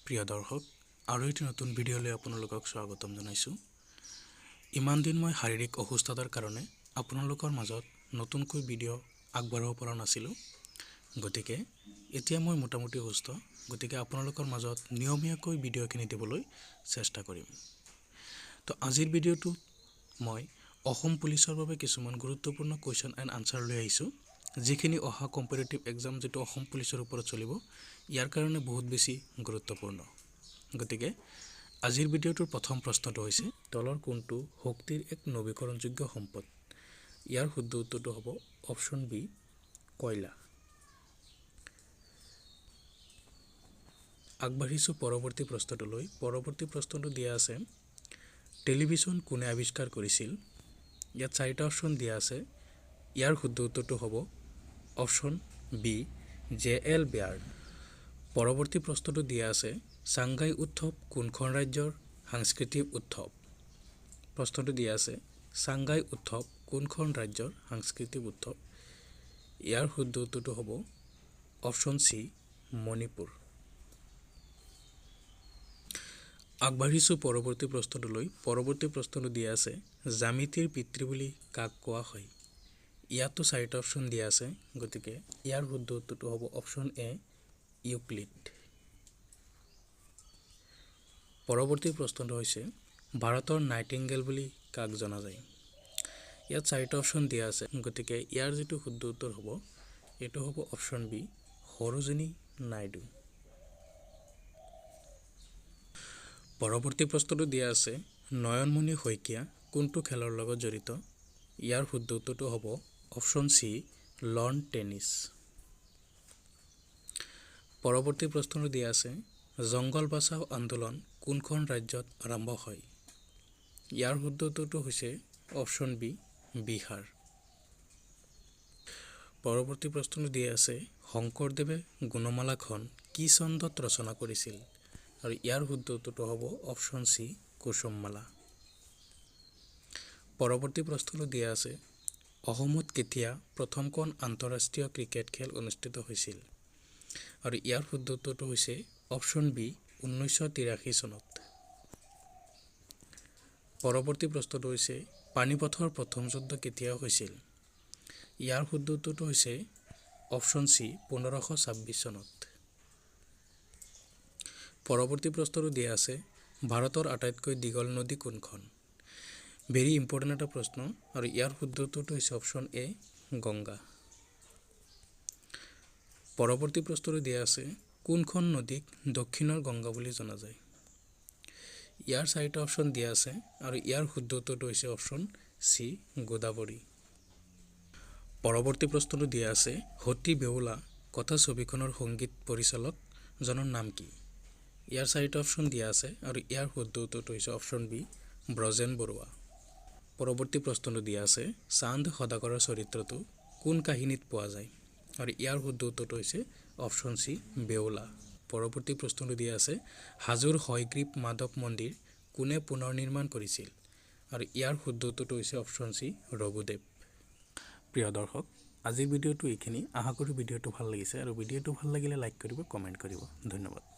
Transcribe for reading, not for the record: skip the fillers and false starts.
প্ৰিয় দৰ্শক, আৰু এটি নতুন ভিডিঅ'লৈ আপোনালোকক স্বাগতম জনাইছোঁ। ইমান দিন মই শাৰীৰিক অসুস্থতাৰ কাৰণে আপোনালোকৰ মাজত নতুনকৈ ভিডিঅ' আগবঢ়াব পৰা নাছিলোঁ। গতিকে এতিয়া মই মোটামুটি সুস্থ। গতিকে আপোনালোকৰ মাজত নিয়মীয়াকৈ ভিডিঅ'খিনি দিবলৈ চেষ্টা কৰিম। তো আজিৰ ভিডিঅ'টোত মই অসম পুলিচৰ বাবে কিছুমান গুৰুত্বপূৰ্ণ কুৱেশ্যন এণ্ড আনচাৰ লৈ আহিছোঁ, যিখিনি অহা কম্পিটিটিভ এক্সাম যিটো অসম পুলিচৰ ওপৰত চলিব, ইয়াৰ কাৰণে বহুত বেছি গুৰুত্বপূৰ্ণ। গতিকে আজিৰ ভিডিঅ'টোৰ প্ৰথম প্ৰশ্নটো হৈছে, তলৰ কোনটো শক্তিৰ এক নৱীকৰণযোগ্য সম্পদ? ইয়াৰ শুদ্ধ উত্তৰটো হ'ব অপশ্যন বি, কয়লা। আগবাঢ়িছোঁ পৰৱৰ্তী প্ৰশ্নটোলৈ। পৰৱৰ্তী প্ৰশ্নটো দিয়া আছে, টেলিভিছন কোনে আৱিষ্কাৰ কৰিছিল? ইয়াত 4টা অপশ্যন দিয়া আছে। ইয়াৰ শুদ্ধ উত্তৰটো হ'ব অপশ্যন বি, জে.এল. বেয়াৰ্ড। পৰৱৰ্তী প্ৰশ্নটো দিয়া আছে, ছাংঘাই উৎসৱ কোনখন ৰাজ্যৰ সাংস্কৃতিক উৎসৱ? প্ৰশ্নটো দিয়া আছে, ছাংঘাই উৎসৱ কোনখন ৰাজ্যৰ সাংস্কৃতিক উৎসৱ? ইয়াৰ শুদ্ধ উত্তৰটো হ'ব অপশ্যন চি, মণিপুৰ। আগবাঢ়িছোঁ পৰৱৰ্তী প্ৰশ্নটোলৈ। পৰৱৰ্তী প্ৰশ্নটো দিয়া আছে, জ্যামিতিৰ পিতৃ বুলি কাক কোৱা হয়? ইয়াতো 4টা অপশ্যন দিয়া আছে। গতিকে ইয়াৰ শুদ্ধ উত্তৰটো হ'ব অপশ্যন এ, ইউক্লিড। পৰৱৰ্তী প্ৰশ্নটো হৈছে, ভাৰতৰ নাইটিংগেল বুলি কাক জনা যায়? ইয়াত 4টা অপশ্যন দিয়া আছে। গতিকে ইয়াৰ যিটো শুদ্ধ উত্তৰ হ'ব, এইটো হ'ব অপশ্যন বি, সৰোজিনী নাইডু। পৰৱৰ্তী প্ৰশ্নটো দিয়া আছে, নয়নমণি শইকীয়া কোনটো খেলৰ লগত জড়িত? ইয়াৰ শুদ্ধ উত্তৰটো হ'ব অপশ্যন চি, লন টেনিছ। পৰৱৰ্তী প্ৰশ্নটো দিয়া আছে, জংগল বাচাও আন্দোলন কোনখন ৰাজ্যত আৰম্ভ হয়? ইয়াৰ শুদ্ধ উত্তৰটো হৈছে অপশ্যন বি, বিহাৰ। পৰৱৰ্তী প্ৰশ্নটো দিয়া আছে, শংকৰদেৱে গুণমালাখন কি চন্দত ৰচনা কৰিছিল? আৰু ইয়াৰ শুদ্ধ উত্তৰটো হ'ব অপশ্যন চি, কুসুমমালা। পৰৱৰ্তী প্ৰশ্নটো দিয়া আছে, অসমত কেতিয়া প্ৰথমখন আন্তঃৰাষ্ট্ৰীয় ক্ৰিকেট খেল অনুষ্ঠিত হৈছিল? আৰু ইয়াৰ শুদ্ধ উত্তৰটো হৈছে অপশ্যন বি, 1983 চনত। পৰৱৰ্তী প্ৰশ্নটো হৈছে, পানিপথৰ প্ৰথম যুদ্ধ কেতিয়া হৈছিল? ইয়াৰ শুদ্ধ উত্তৰটো হৈছে অপশ্যন চি, 1526 চনত। পৰৱৰ্তী প্ৰশ্নটো দিয়া আছে, ভাৰতৰ আটাইতকৈ দীঘল নদী কোনখন? ভেৰি ইম্পৰ্টেণ্ট এটা প্ৰশ্ন, আৰু ইয়াৰ শুদ্ধ উত্তৰটো হৈছে অপশ্যন এ, গংগা। পৰৱৰ্তী প্ৰশ্নটো দিয়া আছে, কোনখন নদীক দক্ষিণৰ গংগা বুলি জনা যায়? ইয়াৰ 4টা অপশ্যন দিয়া আছে, আৰু ইয়াৰ শুদ্ধ উত্তৰটো হৈছে অপশ্যন চি, গোদাবৰী। পৰৱৰ্তী প্ৰশ্নটো দিয়া আছে, সতী বেউলা কথাছবিখনৰ সংগীত পৰিচালকজনৰ নাম কি? ইয়াৰ 4টা অপশ্যন দিয়া আছে, আৰু ইয়াৰ শুদ্ধ উত্তৰটো হৈছে অপশ্যন বি, ব্ৰজেন বৰুৱা। পৰৱৰ্তী প্ৰশ্নটো দিয়া আছে, চান্দ সদাগৰৰ চৰিত্ৰটো কোন কাহিনীত পোৱা যায়? আৰু ইয়াৰ শুদ্ধ উত্তৰটো হৈছে অপশ্যন চি, বেউলা। পৰৱৰ্তী প্ৰশ্নটো দিয়া আছে, হাজোৰ হয়গ্ৰীৱ মাধৱ মন্দিৰ কোনে পুনৰ নিৰ্মাণ কৰিছিল? আৰু ইয়াৰ শুদ্ধ উত্তৰটো হৈছে অপশ্যন চি, ৰঘুদেৱ। প্ৰিয় দৰ্শক, আজিৰ ভিডিঅ'টো এইখিনি। আশা কৰোঁ ভিডিঅ'টো ভাল লাগিছে, আৰু ভিডিঅ'টো ভাল লাগিলে লাইক কৰিব, কমেণ্ট কৰিব। ধন্যবাদ।